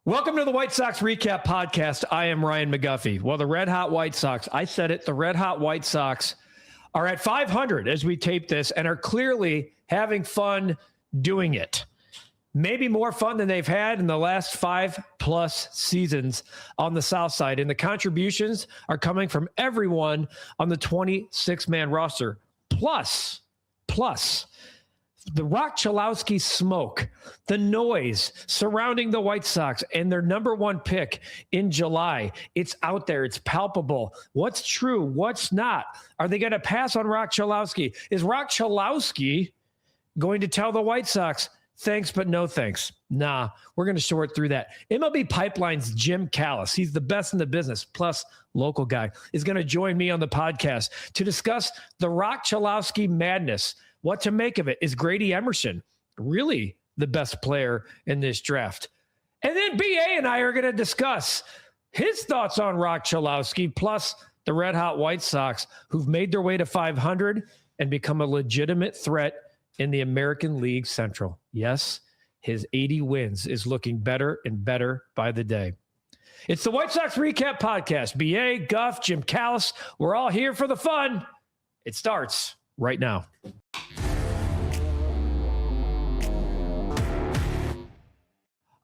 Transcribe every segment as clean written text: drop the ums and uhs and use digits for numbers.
Welcome to the White Sox REKAP Podcast. I am Ryan McGuffey. Well, the Red Hot White Sox, I said it, the Red Hot White Sox are at 500 as we tape this and are clearly having fun doing it. Maybe more fun than they've had in the last 5+ seasons on the South Side. And the contributions are coming from everyone on the 26-man roster. Plus, the Roch Cholowsky smoke, the noise surrounding the White Sox and their number one pick in July. It's out there. It's palpable. What's true? What's not? Are they going to pass on Roch Cholowsky? Is Roch Cholowsky going to tell the White Sox, thanks, but no thanks? Nah, we're going to sort through that. MLB Pipeline's Jim Callas, he's the best in the business, plus local guy, is going to join me on the podcast to discuss the Roch Cholowsky madness. What to make of it? Is Grady Emerson really the best player in this draft? And then BA and I are going to discuss his thoughts on Roch Cholowsky, plus the Red Hot White Sox, who've made their way to 500 and become a legitimate threat in the American League Central. Yes, his 80 wins is looking better and better by the day. It's the White Sox REKAP Podcast. BA, Guff, Jim Callas, we're all here for the fun. It starts right now.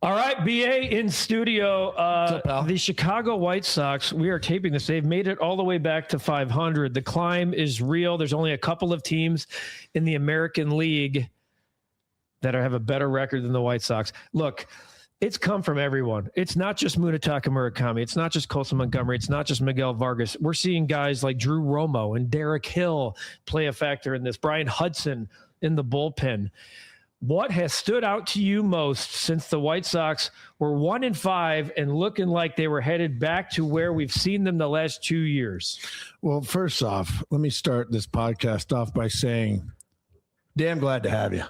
All right, BA in studio. What's up, the Chicago White Sox, we are taping this. They've made it all the way back to 500. The climb is real. There's only a couple of teams in the American League that have a better record than the White Sox. Look, it's come from everyone. It's not just Munetaka Murakami. It's not just Colson Montgomery. It's not just Miguel Vargas. We're seeing guys like Drew Romo and Derek Hill play a factor in this. Brian Hudson in the bullpen. What has stood out to you most since the White Sox were 1-5 and looking like they were headed back to where we've seen them the last 2 years? Well, first off, let me start this podcast off by saying, damn glad to have you.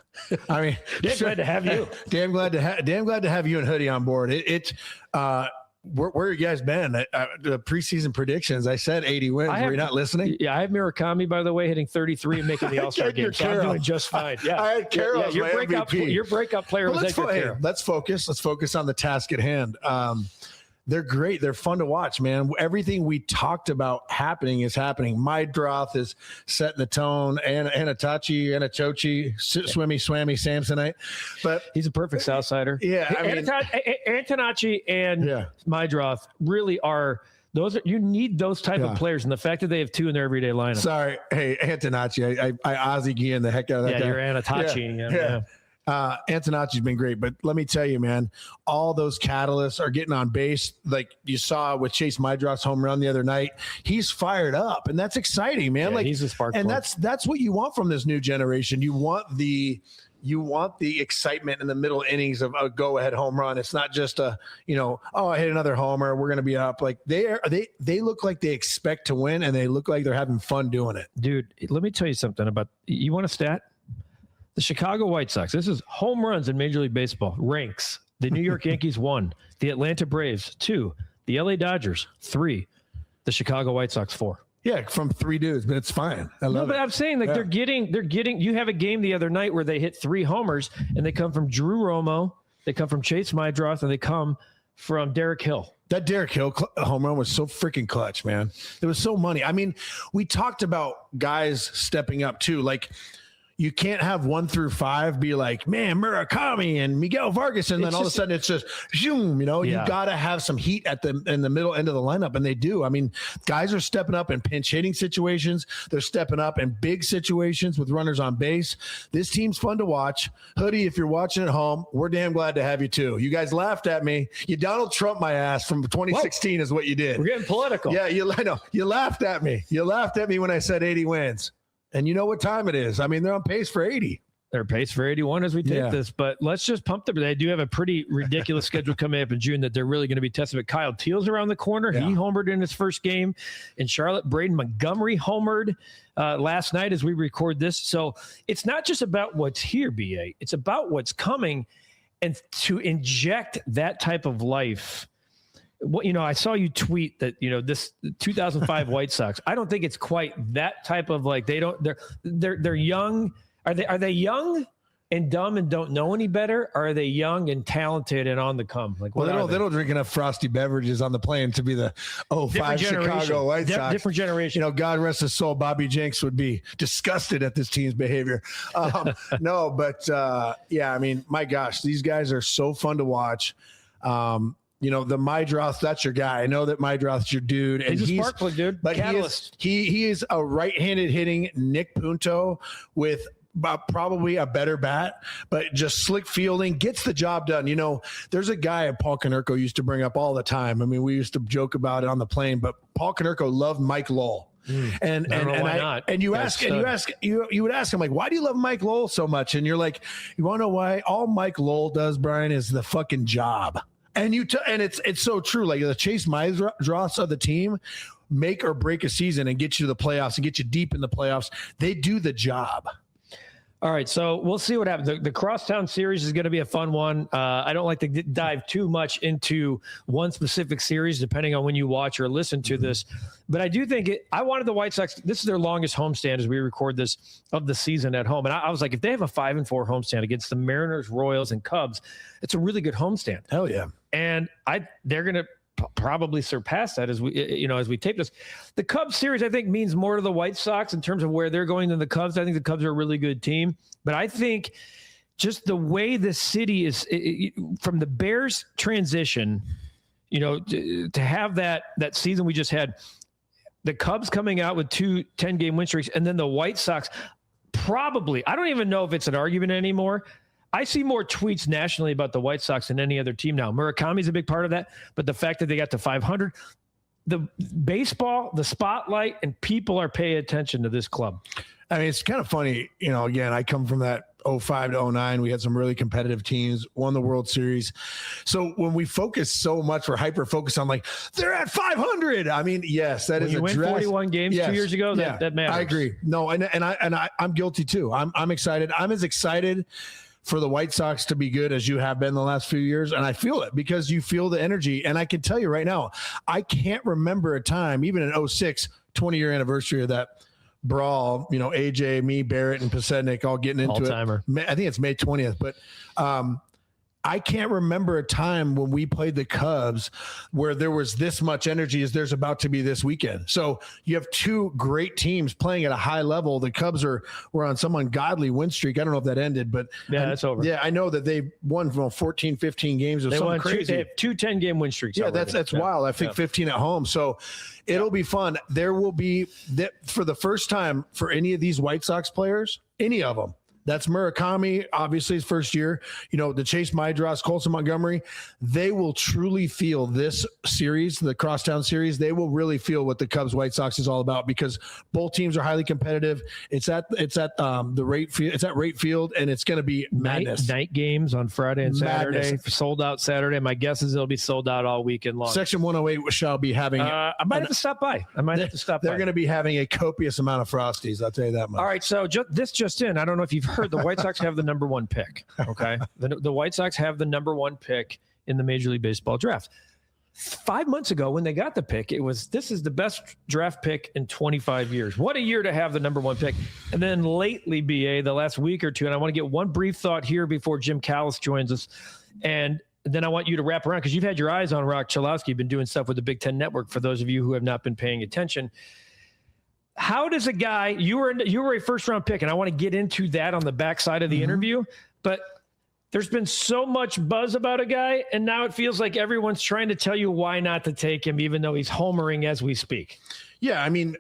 I mean, glad to have you. Damn glad to have you and Hoodie on board. Where you guys been? The preseason predictions, I said 80 wins. Were you not listening? Yeah, I have Murakami, by the way, hitting 33 and making the All-Star game. So I'm doing just fine. Yeah, I had Carroll as my MVP. Your breakout player was Edgar Carroll. Let's focus. Let's focus on the task at hand. They're great. They're fun to watch, man. Everything we talked about happening is happening. Mydroth is setting the tone. Anatochi, Swammy, Samsonite. But he's a perfect Southsider. Yeah. Antonacci and Mydroth really are those. You need those type of players, and the fact that they have two in their everyday lineup. Sorry, hey Antonacci, I Ozzie the heck out of that guy. You're Antonacci. Yeah. Antonacci's been great, but let me tell you, man, all those catalysts are getting on base. Like you saw with Chase Mydroth's home run the other night, he's fired up, and that's exciting, man. Yeah, he's a spark and plug. that's what you want from this new generation. You want the excitement in the middle innings of a go-ahead home run. It's not just I hit another homer, we're going to be up. Like they look like they expect to win, and they look like they're having fun doing it. Dude, let me tell you something about. You want a stat? The Chicago White Sox, this is home runs in Major League Baseball, ranks. The New York Yankees 1, the Atlanta Braves 2, the LA Dodgers 3, the Chicago White Sox 4. Yeah, from 3 dudes, but it's fine. I love it. But I'm saying they're getting. You have a game the other night where they hit 3 homers, and they come from Drew Romo, they come from Chase Mydroth, and they come from Derek Hill. That Derek Hill home run was so freaking clutch, man. It was so money. I mean, we talked about guys stepping up too, like. You can't have 1 through 5 be like, man, Murakami and Miguel Vargas, and then all of a sudden it's just zoom. You got to have some heat in the middle end of the lineup, and they do. I mean, guys are stepping up in pinch hitting situations. They're stepping up in big situations with runners on base. This team's fun to watch. Hoodie, if you're watching at home, we're damn glad to have you too. You guys laughed at me. You Donald Trump my ass from 2016 is what you did. We're getting political. Yeah, I know. You laughed at me. You laughed at me when I said 80 wins. And you know what time it is. I mean, they're on pace for 80. They're pace for 81 as we take this, but let's just pump them. They do have a pretty ridiculous schedule coming up in June that they're really going to be tested. But Kyle Teal's around the corner. Yeah. He homered in his first game. In Charlotte, Braden Montgomery homered last night as we record this. So it's not just about what's here, BA. It's about what's coming. And to inject that type of life. Well, I saw you tweet that, this 2005 White Sox, I don't think it's quite that type of they're young. Are they young and dumb and don't know any better? Or are they young and talented and on the come? Like, well, they don't drink enough frosty beverages on the plane to be the 05 Chicago White Sox. Different generation. You know, God rest his soul, Bobby Jenks would be disgusted at this team's behavior. No, but yeah, I mean, my gosh, these guys are so fun to watch. You know, the Mydroth, that's your guy. I know that Mydroth's your dude. And he's a spark plug, dude. But Callis. he is a right-handed hitting Nick Punto with probably a better bat, but just slick fielding, gets the job done. You know, there's a guy Paul Konerko used to bring up all the time. I mean, we used to joke about it on the plane, but Paul Konerko loved Mike Lowell. And you would ask him, like, why do you love Mike Lowell so much? And you're like, you want to know why? All Mike Lowell does, Brian, is the fucking job. And it's so true. Like the Chase Mydroths of the team make or break a season and get you to the playoffs and get you deep in the playoffs. They do the job. All right, so we'll see what happens. The Crosstown series is going to be a fun one. I don't like to dive too much into one specific series, depending on when you watch or listen to this. But I do think I wanted the White Sox. This is their longest homestand as we record this of the season at home. And I was like, if they have a 5-4 homestand against the Mariners, Royals, and Cubs, it's a really good homestand. Hell yeah. And they're going to probably surpass that as we tape this. The Cubs series, I think, means more to the White Sox in terms of where they're going than the Cubs. I think the Cubs are a really good team, but I think just the way the city is from the Bears transition, you know, to have that season we just had, the Cubs coming out with 2 10-game win streaks, and then the White Sox probably, I don't even know if it's an argument anymore. I see more tweets nationally about the White Sox than any other team now. Murakami's a big part of that, but the fact that they got to 500, the baseball, the spotlight, and people are paying attention to this club. I mean, it's kind of funny. You know, again, I come from that 05 to 09. We had some really competitive teams, won the World Series. So when we focus so much, we're hyper-focused on like, they're at 500. I mean, yes, that is a dress. You win 41 games 2 years ago, that matters. I agree. No, and I'm guilty too. I'm excited. I'm as excited for the White Sox to be good as you have been the last few years. And I feel it because you feel the energy. And I can tell you right now, I can't remember a time, even in 06, 20-year anniversary of that brawl, you know, AJ, me, Barrett, and Pasednik all getting into All-timer. it. I think it's May 20th, but I can't remember a time when we played the Cubs where there was this much energy as there's about to be this weekend. So you have 2 great teams playing at a high level. The Cubs were on some ungodly win streak. I don't know if that ended, but yeah, that's over. Yeah, I know that they won from 14, 15 games or something crazy. They have 2 10-game win streaks. Yeah, that's wild. I think 15 at home. So it'll be fun. There will be that for the first time for any of these White Sox players, any of them. That's Murakami, obviously his first year. You know, the Chase Mydroths, Colson Montgomery, they will truly feel this series, the Crosstown series. They will really feel what the Cubs White Sox is all about because both teams are highly competitive. It's at the Rate Field. It's at Rate Field, and it's going to be madness. Night games on Friday and Saturday. Madness. Sold out Saturday. My guess is it'll be sold out all weekend long. Section 108 shall be having. I might have to stop by. They're going to be having a copious amount of Frosties. I'll tell you that much. All right. So this just in. I don't know if you've heard the White Sox have the number 1 pick. Okay. The White Sox have the number 1 pick in the Major League Baseball draft. 5 months ago when they got the pick, this is the best draft pick in 25 years. What a year to have the number 1 pick. And then lately, BA, the last week or two, and I want to get one brief thought here before Jim Callas joins us. And then I want you to wrap around because you've had your eyes on Roch Cholowsky. You've been doing stuff with the Big Ten Network for those of you who have not been paying attention. How does a guy, you were a first-round pick, and I want to get into that on the backside of the interview, but there's been so much buzz about a guy, and now it feels like everyone's trying to tell you why not to take him, even though he's homering as we speak. Yeah, I mean,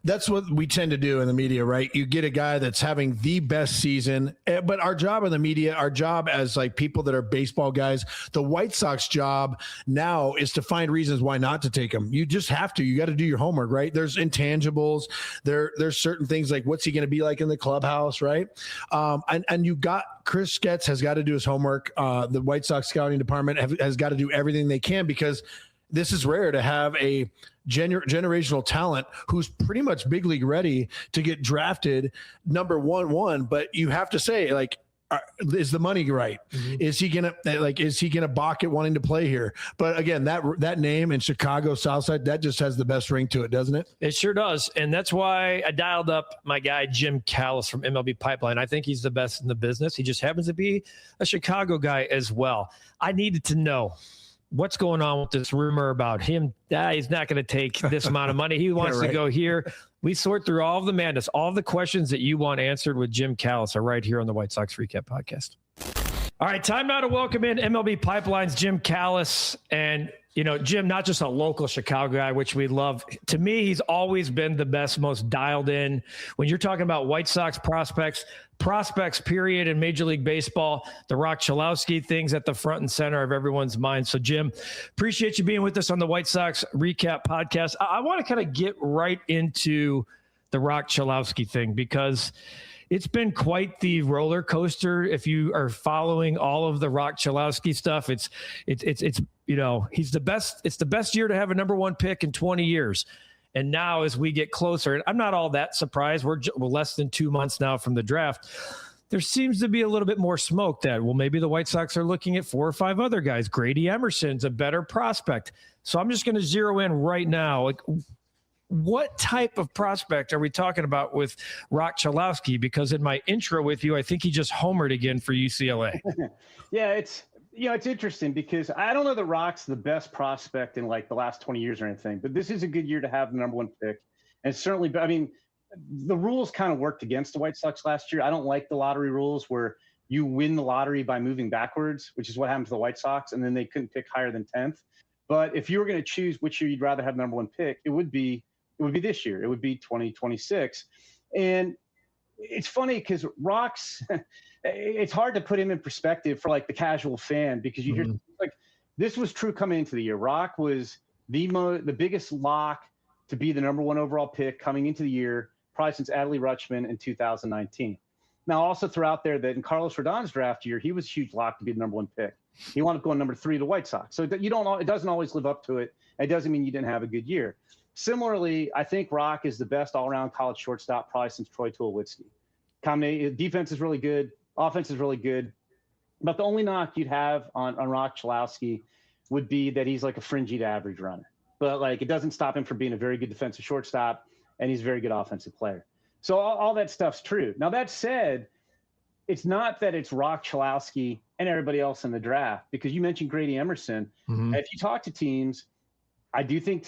that's what we tend to do in the media, right? You get a guy that's having the best season, but our job in the media, our job as like people that are baseball guys, the White Sox job now is to find reasons why not to take him. You just have to. You got to do your homework, right? There's intangibles. There's certain things like what's he going to be like in the clubhouse, right? And you got Chris Getz has got to do his homework. The White Sox scouting department has got to do everything they can because this is rare to have a generational talent who's pretty much big league ready to get drafted number 1. But you have to say, like, is the money right? Is he gonna balk at wanting to play here? But again, that name in Chicago Southside, that just has the best ring to it, doesn't it? It sure does. And that's why I dialed up my guy, Jim Callas from MLB Pipeline. I think he's the best in the business. He just happens to be a Chicago guy as well. I needed to know what's going on with this rumor about him. He's not going to take this amount of money. He wants to go here. We sort through all of the madness. All of the questions that you want answered with Jim Callas are right here on the White Sox Recap Podcast. All right, time now to welcome in MLB Pipeline's Jim Callas. And, you know, Jim, not just a local Chicago guy, which we love. To me, he's always been the best, most dialed in. When you're talking about White Sox prospects, period, in Major League Baseball, the Roch Cholowsky thing's at the front and center of everyone's mind. So, Jim, appreciate you being with us on the White Sox Recap Podcast. I want to kind of get right into the Roch Cholowsky thing because it's been quite the roller coaster. If you are following all of the Roch Cholowsky stuff, it's you know, he's the best. It's the best year to have a number one pick in 20 years. And now as we get closer, and I'm not all that surprised, we're less than 2 months now from the draft, there seems to be a little bit more smoke that, well, maybe the White Sox are looking at 4 or 5 other guys. Grady Emerson's a better prospect. So I'm just going to zero in right now. Like, what type of prospect are we talking about with Roch Cholowsky? Because in my intro with you, I think he just homered again for UCLA. Yeah, it's interesting because I don't know that Roch's the best prospect in like the last 20 years or anything, but this is a good year to have the number one pick. And certainly, I mean, the rules kind of worked against the White Sox last year. I don't like the lottery rules where you win the lottery by moving backwards, which is what happened to the White Sox, and then they couldn't pick higher than 10th. But if you were going to choose which year you'd rather have the number one pick, it would be this year. It would be 2026. And it's funny because Roch's it's hard to put him in perspective for like the casual fan because you hear like this was true coming into the year. Roch was the biggest lock to be the number one overall pick coming into the year, probably since Adley Rutschman in 2019. Now, also throughout there that in Carlos Rodon's draft year, he was a huge lock to be the number one pick. He wound up going number 3 to the White Sox. So it doesn't always live up to it. It doesn't mean you didn't have a good year. Similarly, I think Roch is the best all-around college shortstop probably since Troy Tulowitzki. Defense is really good. Offense is really good. But the only knock you'd have on Roch Cholowsky would be that he's like a fringy to average runner. But like it doesn't stop him from being a very good defensive shortstop, and he's a very good offensive player. So all that stuff's true. Now, that said, it's not that it's Roch Cholowsky and everybody else in the draft, because you mentioned Grady Emerson. If you talk to teams, I do think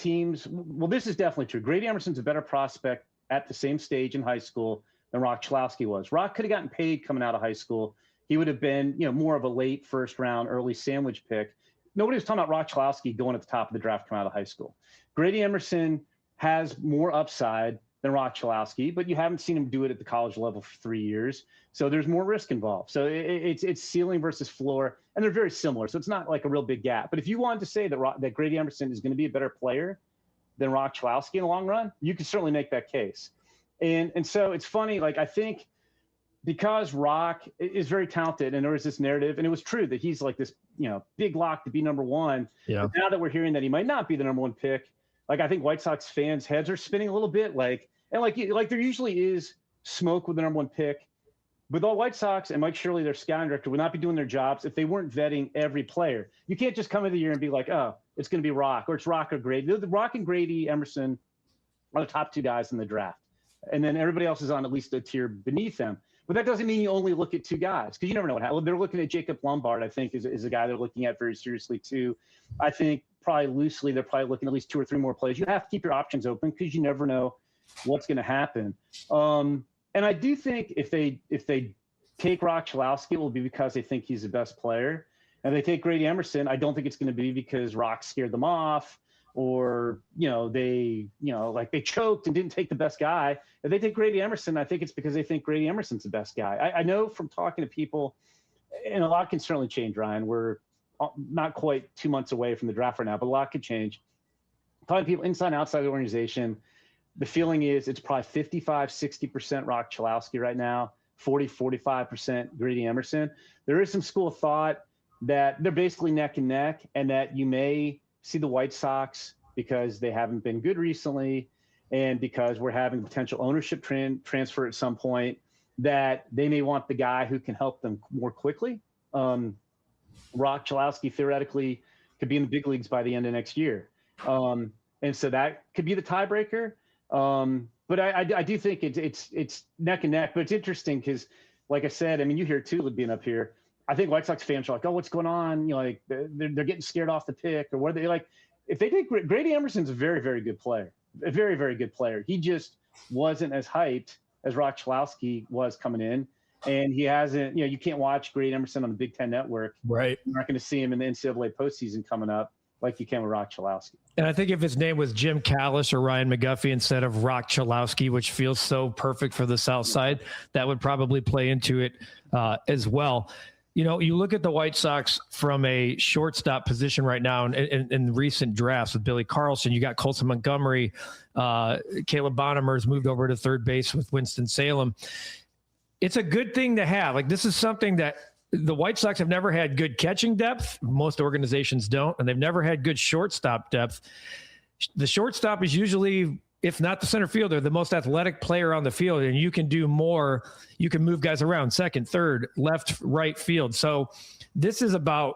well, this is definitely true. Grady Emerson's a better prospect at the same stage in high school than Roch Cholowsky was. Roch could have gotten paid coming out of high school. He would have been, more of a late first round, early sandwich pick. Nobody was talking about Roch Cholowsky going at the top of the draft coming out of high school. Grady Emerson has more upside than Roch Cholowsky, but you haven't seen him do it at the college level for 3 years. So there's more risk involved. So it's ceiling versus floor, and they're very similar. So it's not like a real big gap. But if you wanted to say that Grady Emerson is going to be a better player than Roch Cholowsky in the long run, you can certainly make that case. And so it's funny, like I think because Roch is very talented and there was this narrative, and it was true that he's like this, big lock to be number one. Yeah. But now that we're hearing that he might not be the number one pick, like I think White Sox fans' heads are spinning a little bit. Like there usually is smoke with the number one pick, but the White Sox and Mike Shirley, their scouting director, would not be doing their jobs if they weren't vetting every player. You can't just come into the year and be like, oh, it's going to be Roch or it's Roch or Grady. The Roch and Grady Emerson are the top 2 guys in the draft. And then everybody else is on at least a tier beneath them. But that doesn't mean you only look at 2 guys, because you never know what happens. They're looking at Jacob Lombard, I think, is a guy they're looking at very seriously too. I think probably loosely they're probably looking at least 2 or 3 more players. You have to keep your options open because you never know what's going to happen. And I do think if they take Roch Cholowsky, it will be because they think he's the best player. And they take Grady Emerson, I don't think it's going to be because Roch scared them off, or they choked and didn't take the best guy. If they take Grady Emerson, I think it's because they think Grady Emerson's the best guy. I know from talking to people, and a lot can certainly change, Ryan. We're not quite 2 months away from the draft right now, but a lot could change. Talking to people inside and outside the organization, the feeling is it's probably 55-60% Roch Cholowsky right now, 40-45% Grady Emerson. There is some school of thought that they're basically neck and neck, and that you may see the White Sox, because they haven't been good recently and because we're having potential ownership transfer at some point, that they may want the guy who can help them more quickly. Roch Cholowsky theoretically could be in the big leagues by the end of next year. And so that could be the tiebreaker. But I do think it's neck and neck, but it's interesting because, like I said, I mean, you hear too, being up here, I think White Sox fans are like, oh, what's going on? You know, like they're getting scared off the pick, or what are they like? If they think Grady Emerson's a very, very good player, a very, very good player. He just wasn't as hyped as Roch Cholowsky was coming in. And he hasn't, you know, you can't watch Grady Emerson on the Big Ten Network. Right. You're not going to see him in the NCAA postseason coming up like you can with Roch Cholowsky. And I think if his name was Jim Callas or Ryan McGuffey instead of Rock Chilowski, which feels so perfect for the South Side, that would probably play into it as well. You know, you look at the White Sox from a shortstop position right now in recent drafts with Billy Carlson. You got Colson Montgomery. Caleb Bonnemer's moved over to third base with Winston-Salem. It's a good thing to have. Like, this is something that the White Sox have never had good catching depth. Most organizations don't, and they've never had good shortstop depth. The shortstop is usually, if not the center fielder, the most athletic player on the field, and you can do more. You can move guys around second, third, left, right field. So this isn't about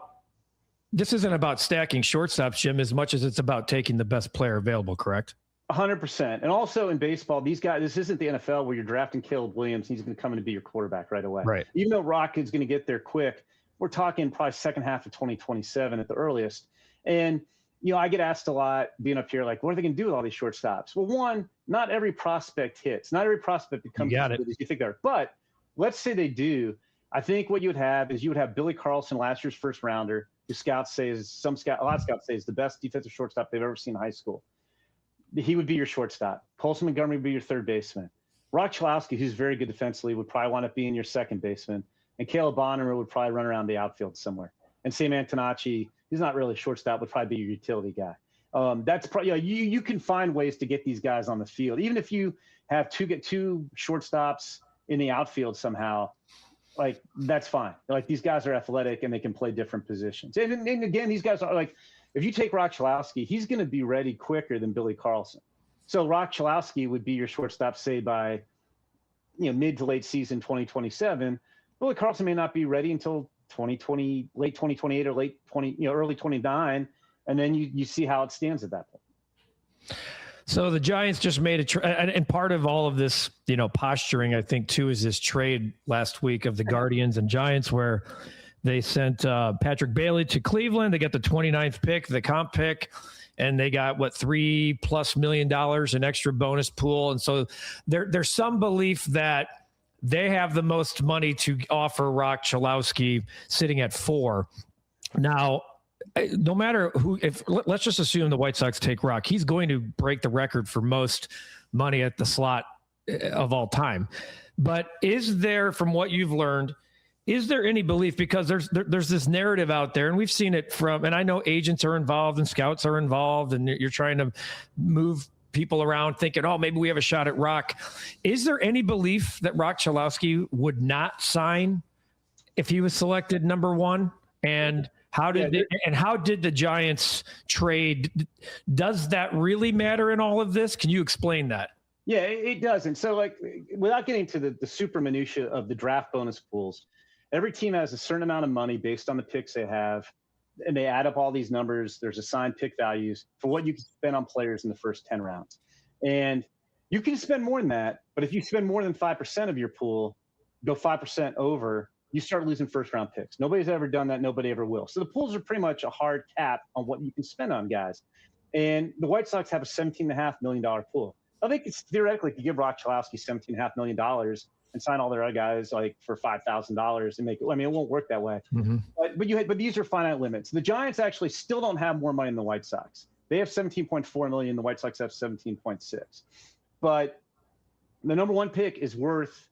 stacking shortstops, Jim, as much as it's about taking the best player available, correct? 100%. And also in baseball, these guys, this isn't the NFL where you're drafting Caleb Williams. He's going to come in and be your quarterback right away. Right. Even though Rock is going to get there quick, we're talking probably second half of 2027 at the earliest. And, you know, I get asked a lot being up here, like, what are they going to do with all these shortstops? Well, one, not every prospect hits. Not every prospect becomes as good as you think they are. But let's say they do. I think what you would have is you would have Billy Carlson, last year's first rounder, who a lot of scouts say is the best defensive shortstop they've ever seen in high school. He would be your shortstop. Colson Montgomery would be your third baseman. Roch Cholowsky, who's very good defensively, would probably wind up being your second baseman. And Caleb Bonnemer would probably run around the outfield somewhere. And Sam Antonacci, he's not really a shortstop, would probably be your utility guy. That's probably, you can find ways to get these guys on the field. Even if you have two shortstops in the outfield somehow, like, that's fine. Like, these guys are athletic and they can play different positions. And again, these guys are like, if you take Roch Cholowsky, he's going to be ready quicker than Billy Carlson. So Roch Cholowsky would be your shortstop, say, by, you know, mid to late season 2027. Billy Carlson may not be ready until 2020, late 2028 or late 20, you know, early 29, and then you see how it stands at that point. So the Giants just made and part of all of this, you know, posturing, I think, too, is this trade last week of the Guardians and Giants where they sent Patrick Bailey to Cleveland. They got the 29th pick, the comp pick, and they got, what, $3+ million in extra bonus pool. And so there's some belief that they have the most money to offer Rock Chilowski sitting at 4. Now, no matter who, let's just assume the White Sox take Rock, he's going to break the record for most money at the slot of all time. But is there, from what you've learned, is there any belief, because there's this narrative out there, and we've seen it from, and I know agents are involved and scouts are involved, and you're trying to move people around thinking, oh, maybe we have a shot at Rock. Is there any belief that Roch Cholowsky would not sign if he was selected number 1? And how did the Giants trade? Does that really matter in all of this? Can you explain that? Yeah, it doesn't. So, like, without getting to the super minutia of the draft bonus pools, every team has a certain amount of money based on the picks they have, and they add up all these numbers. There's assigned pick values for what you can spend on players in the first 10 rounds. And you can spend more than that, but if you spend more than 5% of your pool, go 5% over, you start losing first-round picks. Nobody's ever done that. Nobody ever will. So the pools are pretty much a hard cap on what you can spend on guys. And the White Sox have a $17.5 million pool. I think it's theoretically could give Roch Cholowsky $17.5 million and sign all their other guys like for $5,000 and make it. I mean, it won't work that way. Mm-hmm. But these are finite limits. The Giants actually still don't have more money than the White Sox. They have $17.4 million. The White Sox have $17.6. But the number 1 pick is worth,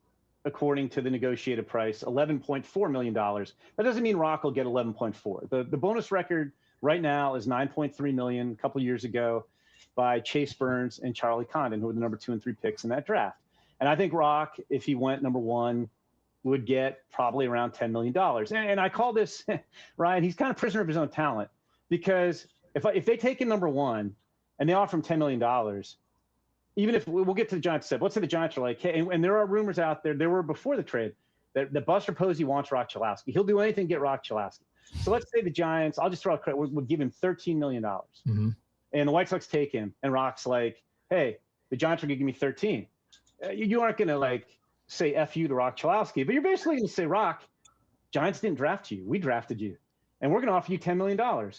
according to the negotiated price, $11.4 million. That doesn't mean Rock will get 11.4. The bonus record right now is $9.3 million a couple years ago by Chase Burns and Charlie Condon, who were the number 2 and 3 picks in that draft. And I think Rock, if he went number 1, would get probably around $10 million. And I call this, Ryan, he's kind of prisoner of his own talent, because if they take him number 1 and they offer him $10 million, even if we'll get to the Giants step, let's say the Giants are like, hey, and there are rumors out there were before the trade that Buster Posey wants Rock Chilowsky. He'll do anything to get Rock Chilowsky. So let's say the Giants, I'll just throw out credit, we'll give him $13 million. Mm-hmm. And the White Sox take him, and Rock's like, hey, the Giants are going to give me 13. You aren't going to like say F you to Rock Chilowsky, but you're basically going to say, Rock, Giants didn't draft you. We drafted you. And we're going to offer you $10 million. Are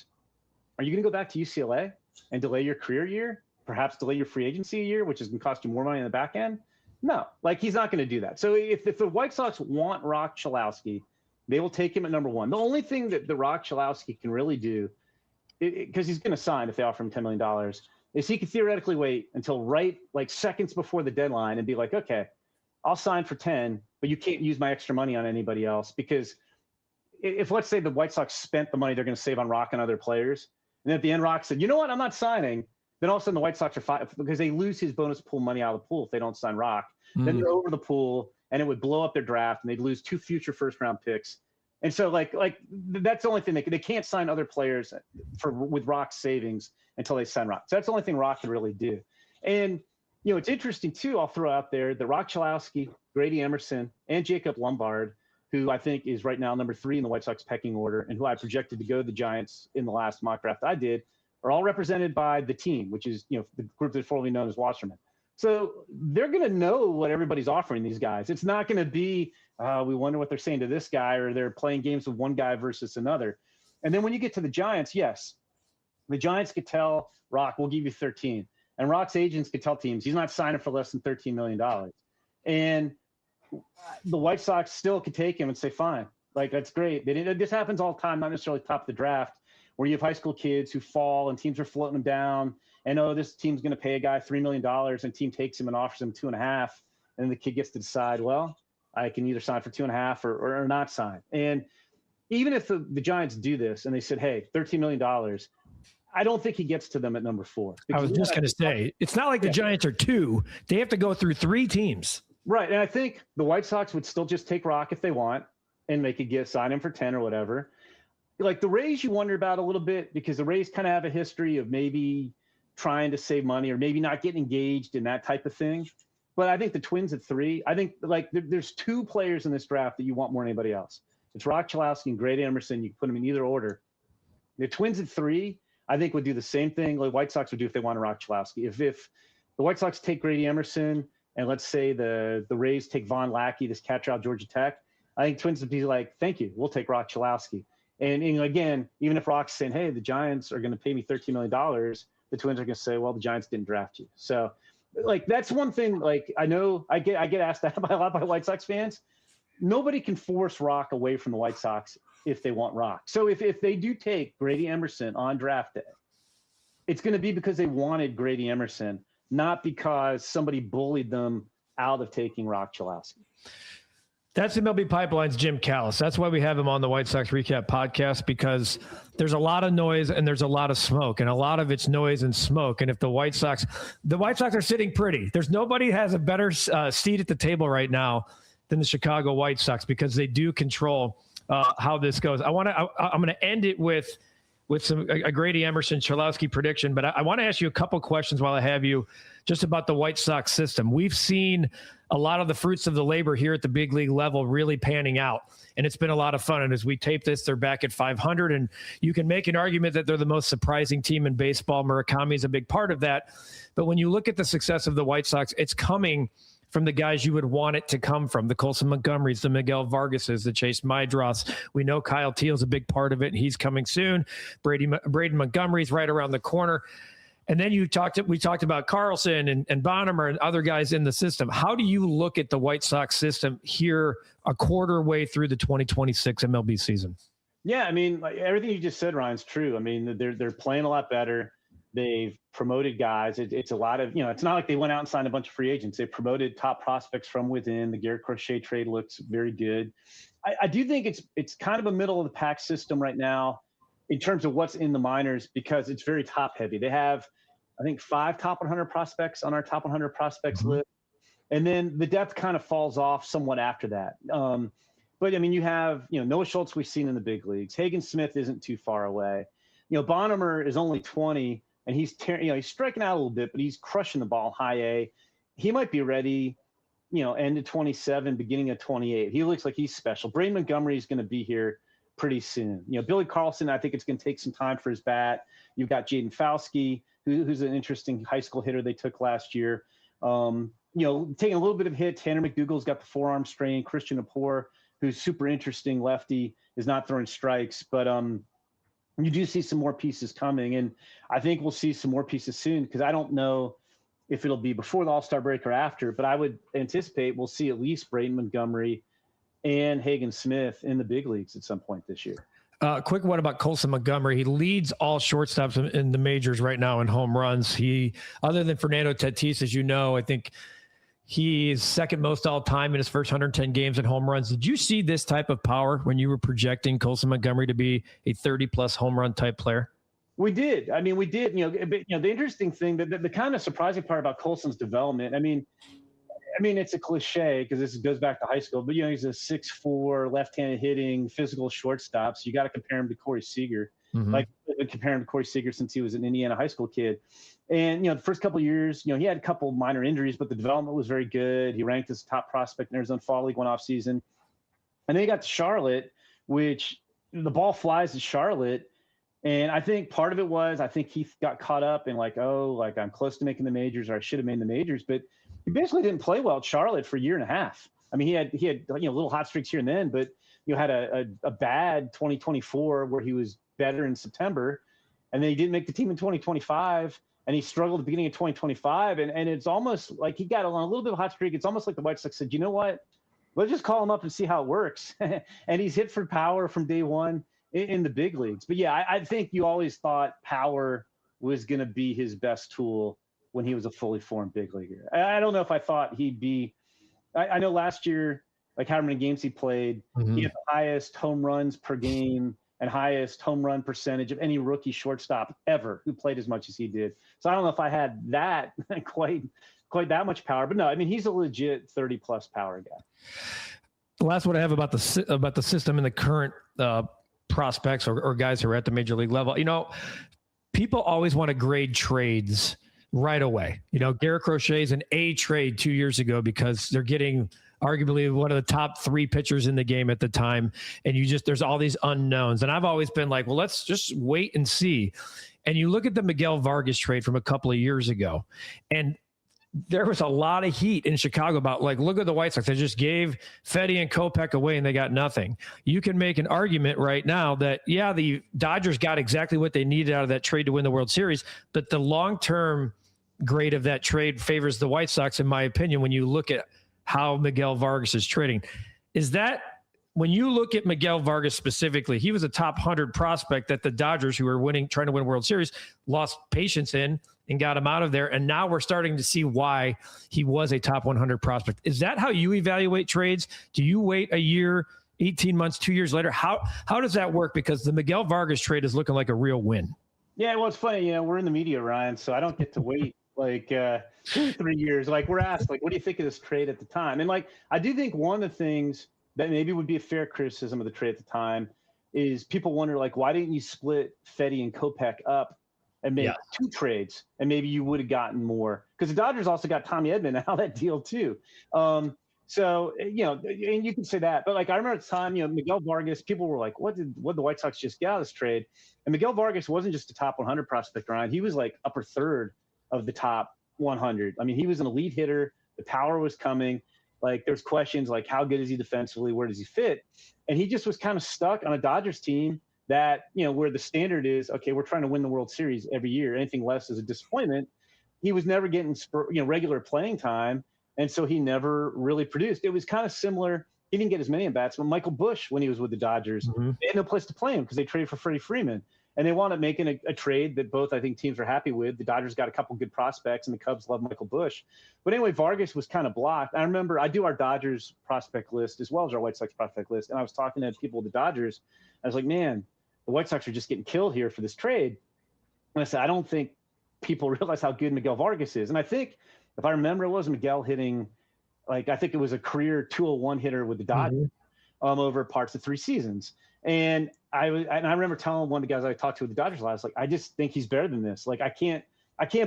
you going to go back to UCLA and delay your career year? Perhaps delay your free agency a year, which is going to cost you more money on the back end? No, like he's not going to do that. So if the White Sox want Roch Cholowsky, they will take him at number one. The only thing that the Roch Cholowsky can really do, because he's going to sign if they offer him $10 million, is he could theoretically wait until right like seconds before the deadline and be like, okay, I'll sign for 10, but you can't use my extra money on anybody else. Because if let's say the White Sox spent the money they're going to save on Rock and other players, and at the end Rock said, you know what, I'm not signing, then all of a sudden the White Sox are fine because they lose his bonus pool money out of the pool if they don't sign Rock. Then they're over the pool, and it would blow up their draft, and they'd lose 2 future first-round picks. And so, like that's the only thing they can't sign other players with Rock's savings until they sign Rock. So that's the only thing Rock could really do. And you know, it's interesting too. I'll throw out there that Roch Cholowsky, Grady Emerson, and Jacob Lombard, who I think is right now number 3 in the White Sox pecking order, and who I projected to go to the Giants in the last mock draft I did, are all represented by the team, which is the group that's formerly known as Wasserman. So they're going to know what everybody's offering these guys. It's not going to be, we wonder what they're saying to this guy, or they're playing games with one guy versus another. And then when you get to the Giants, yes, the Giants could tell Rock, we'll give you 13. And Rock's agents could tell teams he's not signing for less than $13 million. And the White Sox still could take him and say, fine, like, that's great. This happens all the time, not necessarily top of the draft, where you have high school kids who fall and teams are floating them down. And, this team's going to pay a guy $3 million, and team takes him and offers him 2.5. And then the kid gets to decide, well, I can either sign for 2.5 or not sign. And even if the Giants do this and they said, hey, $13 million, I don't think he gets to them at number 4. I was just going to say, it's not like the Giants are 2. They have to go through 3 teams. Right. And I think the White Sox would still just take Rock if they want, and they could sign him for 10 or whatever. Like the Rays, you wonder about a little bit, because the Rays kind of have a history of maybe trying to save money or maybe not getting engaged in that type of thing. But I think the Twins at 3, I think like there's 2 players in this draft that you want more than anybody else. It's Roch Cholowsky and Grady Emerson. You can put them in either order. The Twins at 3, I think would do the same thing like White Sox would do if they wanted Roch Cholowsky. If the White Sox take Grady Emerson, and let's say the Rays take Von Lackey, this catcher out of Georgia Tech, I think Twins would be like, thank you, we'll take Roch Cholowsky. And again, even if Rock's saying, hey, the Giants are going to pay me $13 million, the Twins are going to say, well, the Giants didn't draft you. So, like, that's one thing. Like, I know I get asked that a lot by White Sox fans. Nobody can force Rock away from the White Sox if they want Rock. So if they do take Grady Emerson on draft day, it's going to be because they wanted Grady Emerson, not because somebody bullied them out of taking Roch Cholowsky. That's MLB Pipeline's Jim Callas. That's why we have him on the White Sox Recap Podcast, because there's a lot of noise and there's a lot of smoke, and a lot of it's noise and smoke. And if the White Sox are sitting pretty. There's nobody has a better seat at the table right now than the Chicago White Sox, because they do control how this goes. I'm going to end it with a Grady Emerson Cholowsky prediction, but I want to ask you a couple questions while I have you, just about the White Sox system. We've seen a lot of the fruits of the labor here at the big league level really panning out, and it's been a lot of fun. And as we tape this, they're back at 500, and you can make an argument that they're the most surprising team in baseball. Murakami is a big part of that. But when you look at the success of the White Sox, it's coming from the guys you would want it to come from, the Colson Montgomerys, the Miguel Vargases, the Chase Maedras. We know Kyle Teal's a big part of it, and he's coming soon. Braden Montgomery's right around the corner. And then we talked about Carlson and Bonham and other guys in the system. How do you look at the White Sox system here a quarter way through the 2026 MLB season? Yeah, I mean, like, everything you just said, Ryan's true. I mean, they're playing a lot better. They've promoted guys. It's a lot of, it's not like they went out and signed a bunch of free agents. They promoted top prospects from within. The Garrett Crochet trade looks very good. I do think it's kind of a middle of the pack system right now in terms of what's in the minors, because it's very top heavy. They have, I think, 5 top 100 prospects on our top 100 prospects list. And then the depth kind of falls off somewhat after that. But I mean, you have, Noah Schultz we've seen in the big leagues. Hagen Smith isn't too far away. Bonham is only 20, and he's he's striking out a little bit, but he's crushing the ball high A. He might be ready, end of 27, beginning of 28. He looks like he's special. Braden Montgomery is going to be here pretty soon. Billy Carlson, I think it's going to take some time for his bat. You've got Jaden Fauske, who's an interesting high school hitter they took last year. Taking a little bit of hit. Tanner McDougal's got the forearm strain. Christian Apor, who's super interesting lefty, is not throwing strikes. But you do see some more pieces coming. And I think we'll see some more pieces soon, because I don't know if it'll be before the All-Star break or after, but I would anticipate we'll see at least Braden Montgomery and Hagen Smith in the big leagues at some point this year. Quick one about Colson Montgomery. He leads all shortstops in the majors right now in home runs. He, other than Fernando Tatis, as you know, I think he is second most all time in his first 110 games in home runs. Did you see this type of power when you were projecting Colson Montgomery to be a 30-plus home run type player? We did. We did. The interesting thing, the kind of surprising part about Colson's development, it's a cliche because this goes back to high school, but he's a 6'4", left-handed hitting, physical shortstop. So you got to compare him to Corey Seager. Mm-hmm. Like, I've been comparing him to Corey Seager since he was an Indiana high school kid. And the first couple of years, he had a couple minor injuries, but the development was very good. He ranked as top prospect in Arizona Fall League one off season, and then he got to Charlotte, which the ball flies to Charlotte. And I think part of it was, I think he got caught up in I'm close to making the majors, or I should have made the majors, but he basically didn't play well at Charlotte for a year and a half. He had little hot streaks here and then, but had a bad 2024 where he was better in September, and then he didn't make the team in 2025, and he struggled at the beginning of 2025, and it's almost like he got on a little bit of a hot streak. It's almost like the White Sox said, you know what, let's just call him up and see how it works. And he's hit for power from day one in the big leagues. But yeah, I think you always thought power was going to be his best tool when he was a fully formed big leaguer. I don't know if I thought he'd be, I know last year, like however many games he played, mm-hmm. he had the highest home runs per game and highest home run percentage of any rookie shortstop ever who played as much as he did. So I don't know if I had that quite that much power, but no, he's a legit 30-plus power guy. The last one I have about the system and the current prospects or guys who are at the major league level. People always want to grade trades right away. Garrett Crochet is an A trade 2 years ago because they're getting arguably one of the top 3 pitchers in the game at the time. And there's all these unknowns. And I've always been like, well, let's just wait and see. And you look at the Miguel Vargas trade from a couple of years ago, and there was a lot of heat in Chicago about look at the White Sox. They just gave Fedde and Kopech away and they got nothing. You can make an argument right now that, yeah, the Dodgers got exactly what they needed out of that trade to win the World Series, but the long-term grade of that trade favors the White Sox, in my opinion, when you look at how Miguel Vargas is trading. Is that, when you look at Miguel Vargas specifically, he was a top 100 prospect that the Dodgers, who were trying to win a World Series, lost patience in and got him out of there. And now we're starting to see why he was a top 100 prospect. Is that how you evaluate trades? Do you wait a year, 18 months, 2 years later? How does that work? Because the Miguel Vargas trade is looking like a real win. Yeah, well, it's funny. We're in the media, Ryan, so I don't get to wait 2 3 years. We're asked, what do you think of this trade at the time? And I do think one of the things that maybe would be a fair criticism of the trade at the time is people wonder, why didn't you split Fedde and Kopech up and make 2 trades, and maybe you would have gotten more? Because the Dodgers also got Tommy Edman out of that deal too. So, and you can say that, but I remember at the time, Miguel Vargas, people were like, what did the White Sox just get out of this trade? And Miguel Vargas wasn't just a top 100 prospect, Ryan. He was upper third of the top 100. He was an elite hitter. The power was coming. There's questions how good is he defensively? Where does he fit? And he just was kind of stuck on a Dodgers team that, where the standard is, okay, we're trying to win the World Series every year. Anything less is a disappointment. He was never getting, regular playing time. And so he never really produced. It was kind of similar. He didn't get as many at-bats, but Michael Busch, when he was with the Dodgers, they had no place to play him because they traded for Freddie Freeman. And they wound up making a trade that both, I think, teams are happy with. The Dodgers got a couple good prospects, and the Cubs love Michael Busch. But anyway, Vargas was kind of blocked. I remember I do our Dodgers prospect list as well as our White Sox prospect list, and I was talking to people with the Dodgers. I was like, man, the White Sox are just getting killed here for this trade. And I said, I don't think people realize how good Miguel Vargas is. And I think, if I remember, it was Miguel hitting, I think it was a career 201 hitter with the Dodgers over parts of 3 seasons. And I remember telling one of the guys I talked to with the Dodgers last, like, I just think he's better than this. Like, I can't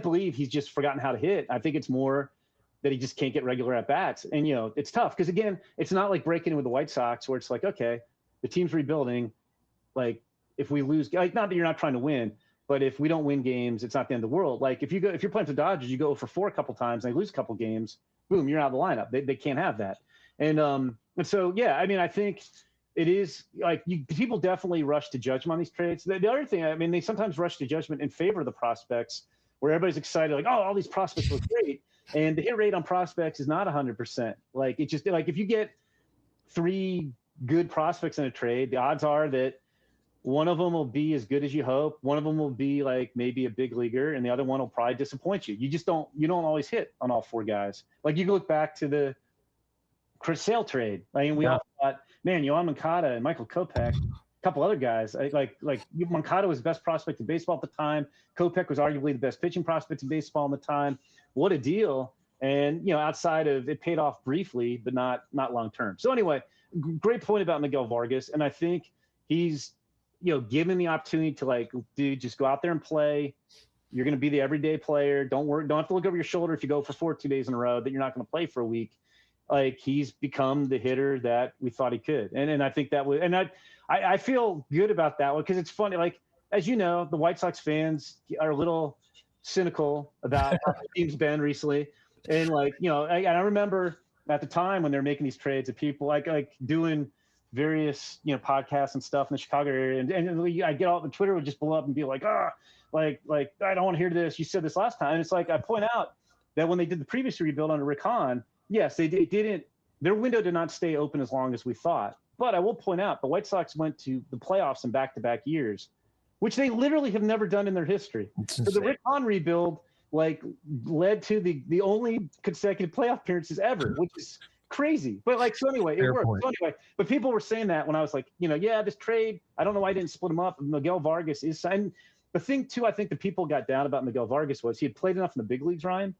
believe he's just forgotten how to hit. I think it's more that he just can't get regular at bats. And, it's tough because, again, it's not like breaking in with the White Sox where it's like, okay, the team's rebuilding. Like, if we lose, like, not that you're not trying to win, but if we don't win games, it's not the end of the world. Like, if you're playing for the Dodgers, you go for 4 a couple times and they lose a couple games, boom, you're out of the lineup. They can't have that. And so, yeah, I mean, I think it is like people definitely rush to judgment on these trades. The other thing, I mean, they sometimes rush to judgment in favor of the prospects where everybody's excited, like, oh, all these prospects look great. And the hit rate on prospects is not 100%. Like, it's just like if you get 3 good prospects in a trade, the odds are that one of them will be as good as you hope. One of them will be like maybe a big leaguer, and the other one will probably disappoint you. You don't always hit on all 4 guys. Like, you can look back to the Chris Sale trade. I mean, we all thought, man, Yohan Moncada and Michael Kopech, a couple other guys. Like Moncada was the best prospect in baseball at the time. Kopech was arguably the best pitching prospect in baseball at the time. What a deal! And outside of it, paid off briefly, but not long term. So anyway, great point about Miguel Vargas, and I think he's given the opportunity to, like, dude, just go out there and play. You're going to be the everyday player. Don't have to look over your shoulder if you go for 2 days in a row that you're not going to play for a week. Like, he's become the hitter that we thought he could. And I think that was, and I feel good about that one because it's funny. Like, as you know, the White Sox fans are a little cynical about how the team's been recently. And I remember at the time when they're making these trades of people like doing various, podcasts and stuff in the Chicago area. And I get all the Twitter would just blow up and be like, like, I don't want to hear this. You said this last time. And it's like, I point out that when they did the previous rebuild under Rick Rakan, yes, their window did not stay open as long as we thought. But I will point out the White Sox went to the playoffs in back-to-back years, which they literally have never done in their history. So the Rick Rakan rebuild led to the only consecutive playoff appearances ever, which is crazy. But so anyway, it worked. So anyway, but people were saying that when I was like, this trade, I don't know why I didn't split them up. Miguel Vargas is signed. The thing too, I think the people got down about Miguel Vargas was he had played enough in the big leagues, Ryan.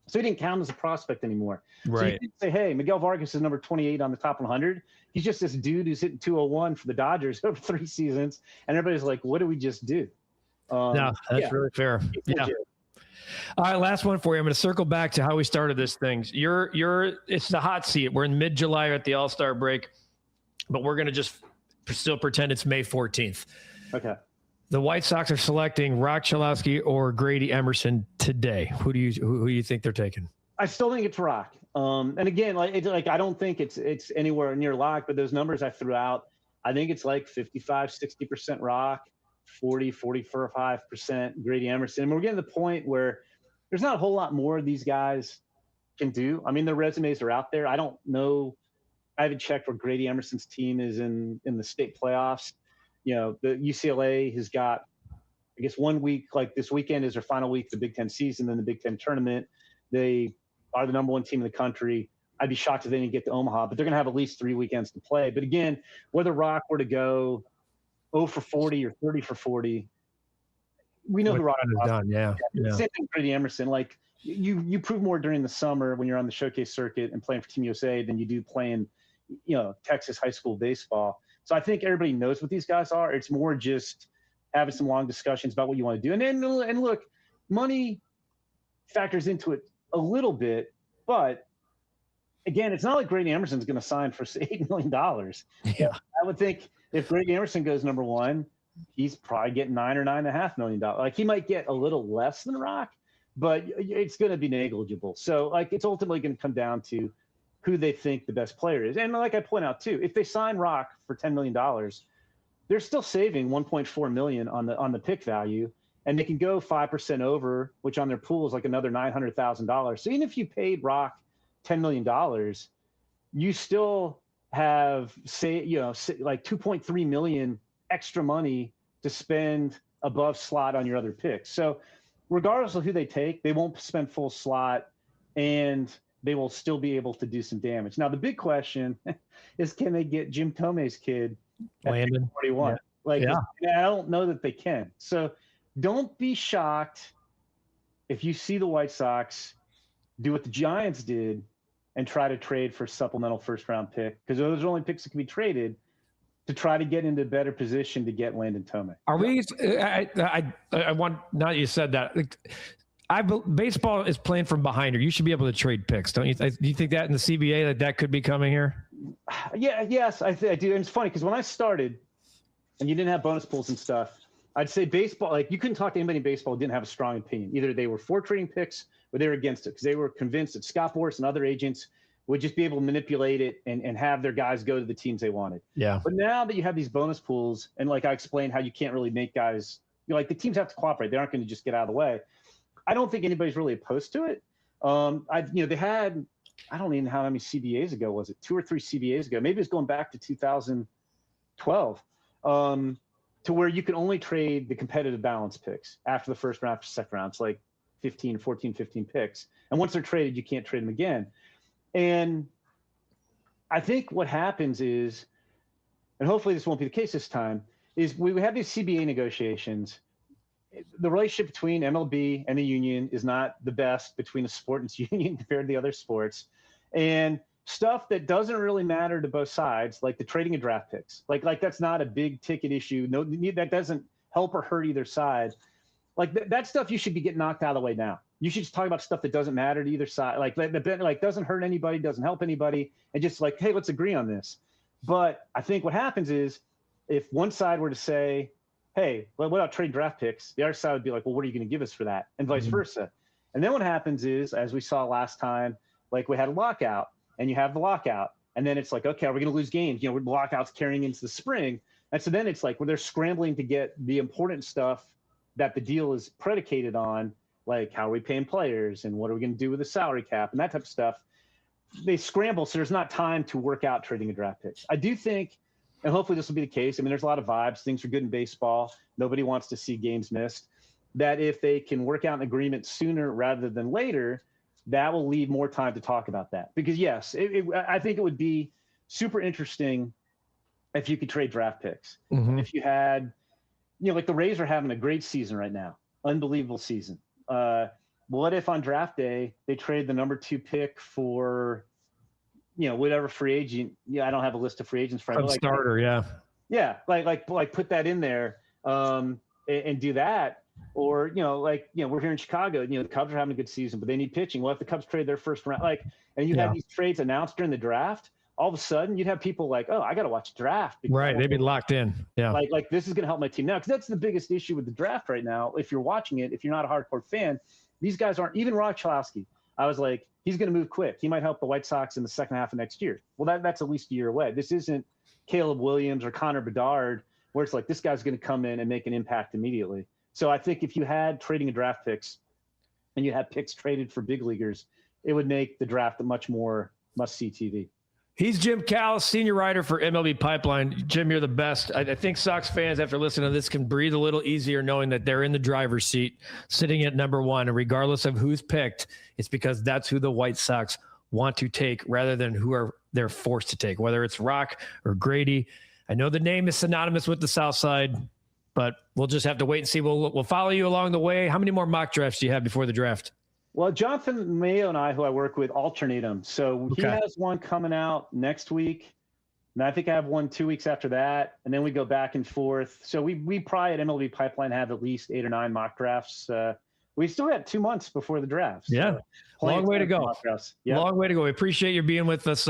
So he didn't count as a prospect anymore. Right. So you didn't say, hey, Miguel Vargas is number 28 on the top 100. He's just this dude who's hitting 201 for the Dodgers over 3 seasons. And everybody's like, what did we just do? No, that's really fair. Yeah. All right, last one for you. I'm going to circle back to how we started this thing. It's the hot seat. We're in mid-July at the All-Star break, but we're going to just still pretend it's May 14th. Okay. The White Sox are selecting Roch Cholowsky or Grady Emerson today. Who do you think they're taking? I still think it's Roch. And again, I don't think it's anywhere near lock, but those numbers I threw out, I think it's like 55-60% Roch, 40-45% Grady Emerson. And we're getting to the point where there's not a whole lot more these guys can do. I mean, their resumes are out there. I don't know. I haven't checked where Grady Emerson's team is in the state playoffs. The UCLA has got, I guess, 1 week, like this weekend is their final week of the Big Ten season, then the Big Ten tournament. They are the number 1 team in the country. I'd be shocked if they didn't get to Omaha, but they're going to have at least 3 weekends to play. But again, whether Roch were to go 0 for 40 or 30 for 40, we know who Roch is done. Yeah. Same thing with Grady Emerson. Like you prove more during the summer when you're on the showcase circuit and playing for Team USA than you do playing, Texas high school baseball. So I think everybody knows what these guys are. It's more just having some long discussions about what you want to do. And look, money factors into it a little bit, but again, it's not like Grady Emerson's going to sign for $8 million. Yeah. I would think if Grady Emerson goes number 1, he's probably getting $9 or $9.5 million. Like he might get a little less than Roch, but it's going to be negligible. So it's ultimately going to come down to who they think the best player is. And like I point out too, if they sign Roch for $10 million, they're still saving $1.4 million on the pick value, and they can go 5% over, which on their pool is like another $900,000. So even if you paid Roch $10 million, you still have like $2.3 million extra money to spend above slot on your other picks. So regardless of who they take, they won't spend full slot, and they will still be able to do some damage. Now, the big question is, can they get Jim Thome's kid at Landon 41? Yeah. I don't know that they can. So don't be shocked if you see the White Sox do what the Giants did and try to trade for a supplemental first-round pick, because those are only picks that can be traded to try to get into a better position to get Landon Tome. Are we? I want, now that you said that, baseball is playing from behind her. You should be able to trade picks, don't you? Do you think that in the CBA that could be coming here? Yeah, yes, I do. And it's funny because when I started, and you didn't have bonus pools and stuff, I'd say baseball, like you couldn't talk to anybody in baseball who didn't have a strong opinion. Either they were for trading picks or they were against it because they were convinced that Scott Boras and other agents would just be able to manipulate it and have their guys go to the teams they wanted. Yeah. But now that you have these bonus pools, and like I explained how you can't really make guys, like the teams have to cooperate. They aren't going to just get out of the way. I don't think anybody's really opposed to it. They had, I don't even know how many CBAs ago was it? 2 or 3 CBAs ago. Maybe it's going back to 2012, to where you can only trade the competitive balance picks after the first round, after the second round. It's like 15 picks. And once they're traded, you can't trade them again. And I think what happens is, and hopefully this won't be the case this time, is we have these CBA negotiations. The relationship between MLB and the union is not the best between the sport and its union compared to the other sports. And stuff that doesn't really matter to both sides, like the trading of draft picks, like that's not a big ticket issue. No, that doesn't help or hurt either side. Like that stuff you should be getting knocked out of the way now. You should just talk about stuff that doesn't matter to either side. Like doesn't hurt anybody, doesn't help anybody, and just like, hey, let's agree on this. But I think what happens is if one side were to say, hey, well, what about trade draft picks? The other side would be like, well, what are you going to give us for that? And vice versa. And then what happens is, as we saw last time, like we had a lockout and you have the lockout. And then it's like, okay, are we going to lose games? You know, lockouts carrying into the spring. And so then it's like, well, they're scrambling to get the important stuff that the deal is predicated on, like how are we paying players and what are we going to do with the salary cap and that type of stuff. They scramble. So there's not time to work out trading a draft picks. I do think, and hopefully this will be the case. I mean, there's a lot of vibes. Things are good in baseball. Nobody wants to see games missed. That if they can work out an agreement sooner rather than later, that will leave more time to talk about that. Because yes, I think it would be super interesting if you could trade draft picks. If you had, like the Rays are having a great season right now, unbelievable season. What if on draft day they trade the number 2 pick for, whatever free agent? Yeah, I don't have a list of free agents for like, starter. Yeah, like put that in there and do that. Or we're here in Chicago. The Cubs are having a good season, but they need pitching. Well, if the Cubs trade their first round, and you have these trades announced during the draft, all of a sudden you'd have people like, oh, I got to watch the draft. Right, they'd be locked in. Yeah, like this is going to help my team now, because that's the biggest issue with the draft right now. If you're watching it, if you're not a hardcore fan, these guys aren't. Even Roch Cholowsky, I was like, he's going to move quick. He might help the White Sox in the second half of next year. Well, that's at least a year away. This isn't Caleb Williams or Connor Bedard, where it's like this guy's going to come in and make an impact immediately. So I think if you had trading of draft picks and you had picks traded for big leaguers, it would make the draft a much more must-see TV. He's Jim Callas, senior writer for MLB Pipeline. Jim, you're the best. I think Sox fans, after listening to this, can breathe a little easier knowing that they're in the driver's seat, sitting at number 1. And regardless of who's picked, it's because that's who the White Sox want to take rather than who they're forced to take, whether it's Rock or Grady. I know the name is synonymous with the South Side, but we'll just have to wait and see. We'll follow you along the way. How many more mock drafts do you have before the draft? Well, Jonathan Mayo and I, who I work with, alternate them. So he has one coming out next week, and I think I have one 2 weeks after that, and then we go back and forth. So we probably at MLB Pipeline have at least 8 or 9 mock drafts. We still got 2 months before the draft. So long way to go. Long way to go. We appreciate you being with us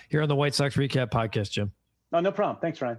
here on the White Sox Recap Podcast, Jim. Oh, no problem. Thanks, Ryan.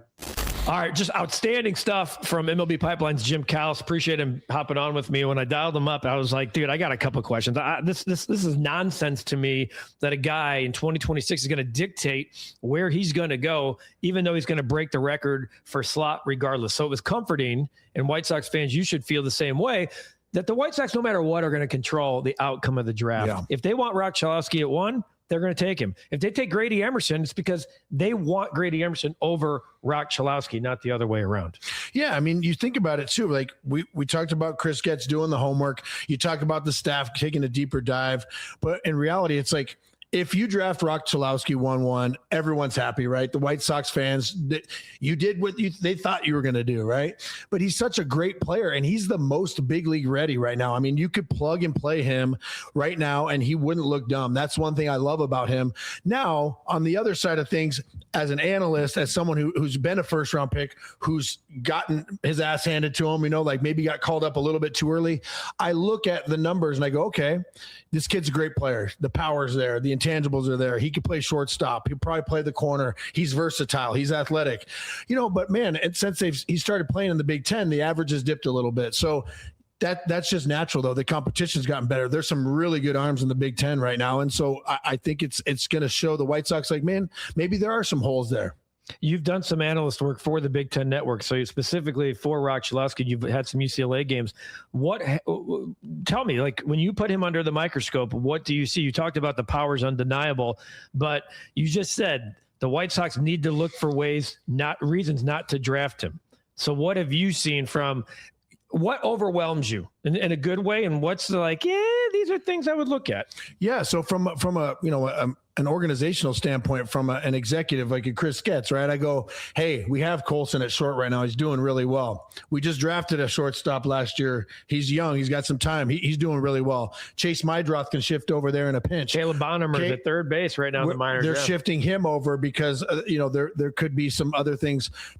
All right, just outstanding stuff from MLB Pipeline's Jim Callas. Appreciate him hopping on with me. When I dialed him up, I was like, dude, I got a couple of questions. This is nonsense to me that a guy in 2026 is going to dictate where he's going to go, even though he's going to break the record for slot regardless. So it was comforting, and White Sox fans, you should feel the same way, that the White Sox, no matter what, are going to control the outcome of the draft. Yeah. If they want Rock Chilowsky at 1, they're going to take him. If they take Grady Emerson, it's because they want Grady Emerson over Roch Cholowsky, not the other way around. Yeah, I mean, you think about it too. Like we talked about Chris Getz doing the homework. You talk about the staff taking a deeper dive. But in reality, it's like, if you draft Roch Cholowsky 1-1, everyone's happy, right? The White Sox fans, you did what they thought you were going to do, right? But he's such a great player, and he's the most big league ready right now. I mean, you could plug and play him right now, and he wouldn't look dumb. That's one thing I love about him. Now, on the other side of things, as an analyst, as someone who's been a first round pick, who's gotten his ass handed to him, like maybe got called up a little bit too early. I look at the numbers and I go, okay, this kid's a great player. The power's there. The intangibles are there. He can play shortstop. He'll probably play the corner. He's versatile. He's athletic, but man, since he started playing in the Big Ten, the average has dipped a little bit. So that's just natural, though. The competition's gotten better. There's some really good arms in the Big Ten right now. And so I think it's going to show the White Sox like, man, maybe there are some holes there. You've done some analyst work for the Big Ten Network, so specifically for Rock Chilowsky, you've had some UCLA games. Tell me, like, when you put him under the microscope, what do you see? You talked about the power's undeniable, but you just said the White Sox need to look for reasons not to draft him. So what have you seen from what overwhelms you in a good way, and what's these are things I would look at? Yeah, so from an organizational standpoint, from an executive like a Chris Getz, right? I go, hey, we have Colson at short right now. He's doing really well. We just drafted a shortstop last year. He's young. He's got some time. He's doing really well. Chase Mydroth can shift over there in a pinch. Caleb Bonhammer's at third base right now in the minors. They're shifting him over because, there could be some other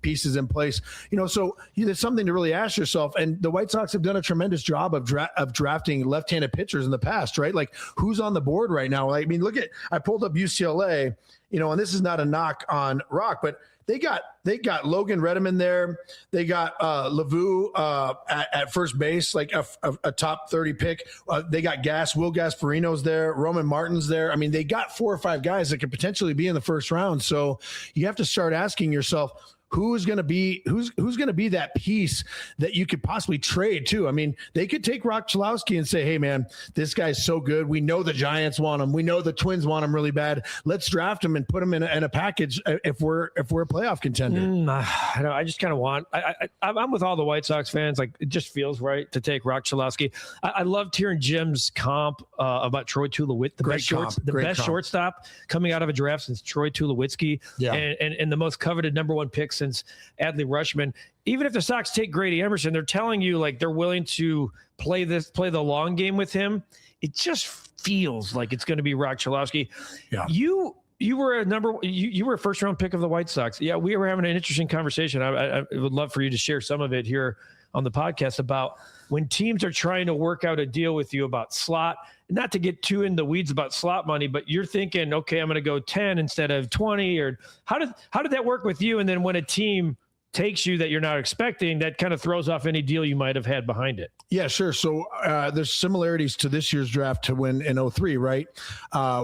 pieces in place. So there's something to really ask yourself. And the White Sox have done a tremendous job of drafting left-handed pitchers in the past, right? Like, who's on the board right now? I pulled up UCLA, and this is not a knock on Rock, but they got Logan Redeman there. They got Lavu at first base, like a top 30 pick. They got Will Gasparino's there. Roman Martin's there. I mean, they got 4 or 5 guys that could potentially be in the first round. So you have to start asking yourself, who's going to be that piece that you could possibly trade to? I mean, they could take Roch Cholowsky and say, hey man, this guy's so good. We know the Giants want him. We know the Twins want him really bad. Let's draft him and put him in a package if we're a playoff contender. I just kind of I'm with all the White Sox fans. Like, it just feels right to take Roch Cholowsky. I loved hearing Jim's comp about Troy Tulowitzki, the best shortstop coming out of a draft since Troy Tulowitzki, and the most coveted number 1 pick since Adley Rutschman. Even if the Sox take Grady Emerson, they're telling you like they're willing to play the long game with him. It just feels like it's going to be Roch Cholowsky. Yeah. You were you were a first round pick of the White Sox. Yeah, we were having an interesting conversation. I would love for you to share some of it here on the podcast about when teams are trying to work out a deal with you about slot. Not to get too in the weeds about slot money, but you're thinking, okay, I'm going to go 10 instead of 20, or how did that work with you? And then when a team takes you that you're not expecting, that kind of throws off any deal you might have had behind it. Yeah, sure. So there's similarities to this year's draft to when in 2003, right?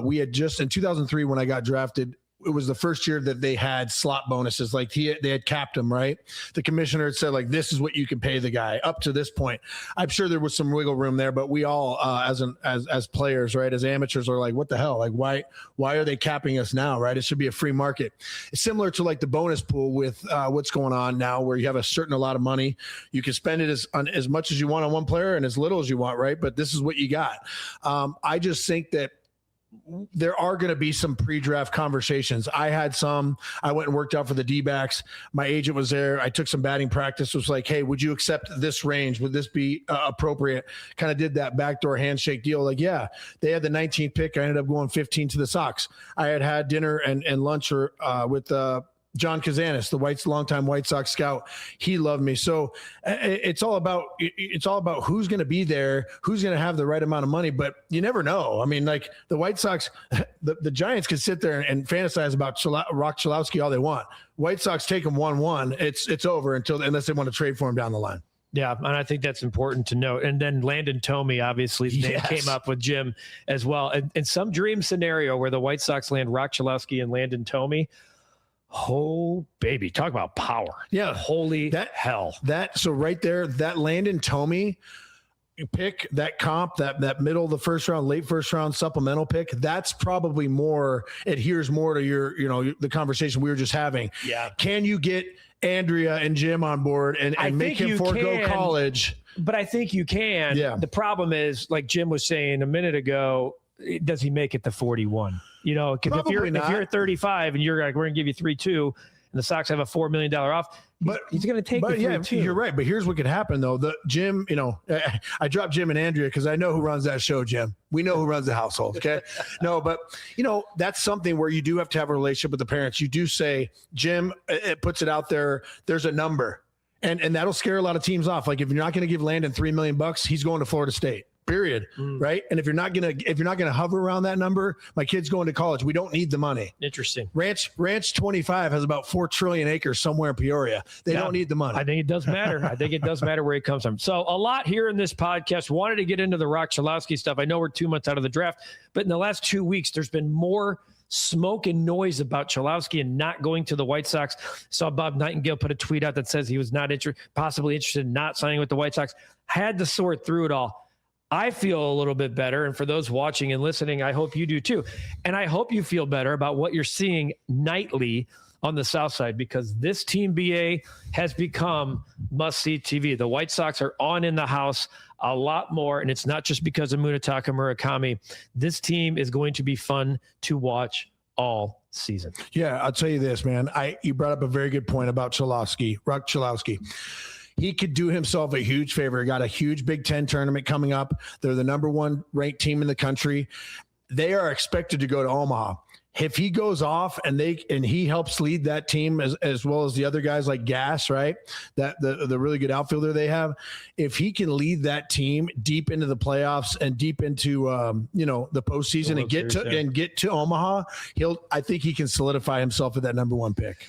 We had just in 2003 when I got drafted, it was the first year that they had slot bonuses. Like they had capped him, right? The commissioner had said, like, this is what you can pay the guy up to this point. I'm sure there was some wiggle room there, but we all, as players, right, as amateurs, are like, what the hell? Like, why are they capping us now, right? It should be a free market. It's similar to like the bonus pool with what's going on now, where you have a lot of money. You can spend it as much as you want on one player and as little as you want, right? But this is what you got. I just think that there are going to be some pre-draft conversations. I had some. I went and worked out for the D-backs. My agent was there. I took some batting practice. It was like, hey, would you accept this range? Would this be appropriate? Kind of did that backdoor handshake deal. Like, yeah, they had the 19th pick. I ended up going 15 to the Sox. I had dinner and lunch with John Kazanis, the longtime White Sox scout. He loved me. So it's all about who's going to be there, who's going to have the right amount of money, but you never know. I mean, like the White Sox, the Giants could sit there and fantasize about Roch Cholowsky all they want. White Sox take him 1-1. It's over unless they want to trade for him down the line. Yeah, and I think that's important to note. And then Landon Tomey, obviously, his name came up with Jim as well. And in some dream scenario where the White Sox land Roch Cholowsky and Landon Tomey, oh, baby, talk about power. Yeah. Holy hell. So right there, that Landon Tomey pick, that comp, that middle of the first round, late first round supplemental pick, that's probably adheres more to your, the conversation we were just having. Yeah. Can you get Andrea and Jim on board and make him forego college? But I think you can. Yeah. The problem is, like Jim was saying a minute ago, does he make it to 41? If you're 35 and you're like, we're gonna give you 3-2, and the Sox have a $4 million off, he's going to take it. Yeah, too. You're right. But here's what could happen, though. The Jim, I dropped Jim and Andrea because I know who runs that show, Jim. We know who runs the household. Okay. No, but, that's something where you do have to have a relationship with the parents. You do say, Jim, it puts it out there. There's a number. And that'll scare a lot of teams off. Like if you're not going to give Landon $3 million, he's going to Florida State. Period. Right. And if you're not gonna hover around that number, my kid's going to college. We don't need the money. Interesting. Ranch 25 has about 4 trillion acres somewhere in Peoria. They don't need the money. I think it does matter. I think it does matter where he comes from. So a lot here in this podcast. Wanted to get into the Roch Cholowsky stuff. I know we're 2 months out of the draft, but in the last 2 weeks, there's been more smoke and noise about Cholowsky and not going to the White Sox. Saw Bob Nightingale put a tweet out that says he was not possibly interested in not signing with the White Sox. Had to sort through it all. I feel a little bit better. And for those watching and listening, I hope you do too. And I hope you feel better about what you're seeing nightly on the South Side, because this team, BA, has become must-see TV. The White Sox are on in the house a lot more, and it's not just because of Munetaka Murakami. This team is going to be fun to watch all season. Yeah, I'll tell you this, man. You brought up a very good point about Roch Cholowsky. He could do himself a huge favor. Got a huge Big Ten tournament coming up. They're the number 1 ranked team in the country. They are expected to go to Omaha. If he goes off and he helps lead that team as well as the other guys like Gas, right? That the really good outfielder they have. If he can lead that team deep into the playoffs and deep into the postseason and get to Omaha, I think he can solidify himself at that number 1 pick.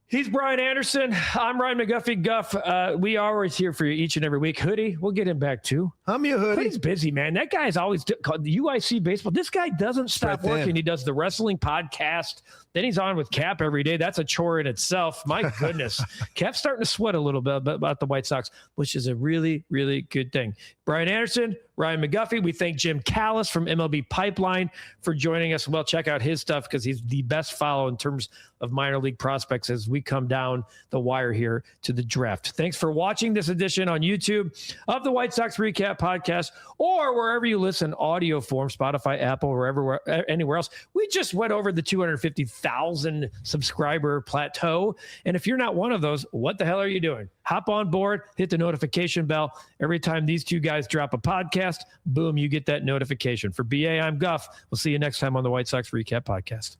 He's Brian Anderson. I'm Ryan McGuffey. Guff, we are always here for you each and every week. Hoodie, we'll get him back too. I'm your Hoodie. Hoodie's busy, man. That guy's always called UIC baseball. This guy doesn't stop working. He does the wrestling podcast. Then he's on with Cap every day. That's a chore in itself. My goodness. Cap's starting to sweat a little bit about the White Sox, which is a really, really good thing. Brian Anderson, Ryan McGuffey. We thank Jim Callas from MLB Pipeline for joining us. Well, check out his stuff because he's the best follow in terms of minor league prospects as we come down the wire here to the draft. Thanks for watching this edition on YouTube of the White Sox Recap Podcast, or wherever you listen, audio form, Spotify, Apple, or anywhere else. We just went over the 250,000 subscriber plateau. And if you're not one of those, what the hell are you doing? Hop on board, hit the notification bell. Every time these two guys drop a podcast, boom, you get that notification. For BA, I'm Guff. We'll see you next time on the White Sox Recap Podcast.